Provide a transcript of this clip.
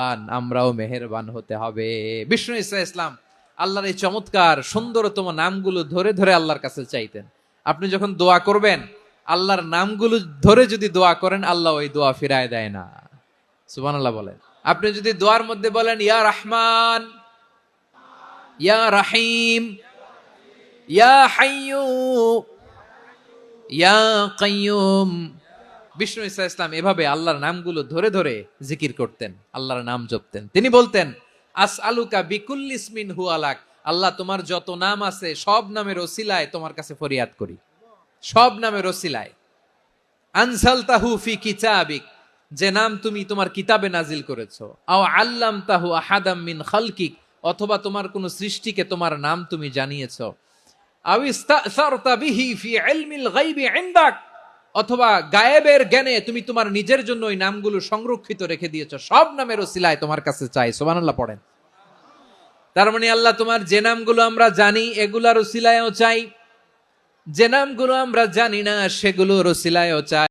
মেহেরবান, আমরাও মেহেরবান হতে হবে। বিষ্ণু ঈসা ইসলাম আল্লাহর এই চমৎকার সুন্দরতম নামগুলো ধরে ধরে আল্লাহর কাছে চাইতেন। আপনি যখন দোয়া করবেন, আল্লাহর নামগুলো ধরে যদি দোয়া করেন, আল্লাহ ওই দোয়া ফিরায় দেয় না। সুবহানাল্লাহ বলেন। আপনি যদি দোয়ার মধ্যে বলেন ইয়া রহমান, ইয়া রাহিম, ইয়া হাইয়্যু, ইয়া কাইয়্যুম, বিষ্ণু ঈসা ইসলাম এভাবে আল্লাহর নামগুলো ধরে ধরে জিকির করতেন, আল্লাহর নাম জপতেন। তিনি বলতেন আসআলুকা বিকুল্লি ইসমিন হুয়া লাক, আল্লাহ তোমার যত নাম আছে সব নামের ওসিলায় তোমার কাছে ফরিয়াদ করি, সব নামের ওসিলায়। আনসালতাহু ফি কিতাবিক, যে নাম তুমি তোমার কিতাবে নাজিল করেছো। আও আল্লামতাহু আহাদাম মিন খালকিক, অথবা তোমার কোন সৃষ্টিকে তোমার নাম তুমি জানিয়েছো। আও ইস্তাসারতা বিহি ফি ইলমিল গায়বি ইনদাক, অথবা গায়েবের জ্ঞানে তুমি তোমার নিজের জন্য ওই নামগুলো সংরক্ষিত রেখে দিয়েছো। সব নামের ওসিলায় তোমার কাছে চাই। সুবহানাল্লাহ পড়েন। তার মানে আল্লাহ তোমার যে নামগুলো আমরা জানি এগুলার ওসিলায়ও চাই, যে নামগুলো আমরা জানি না সেগুলোর ওসিলায়ও চাই।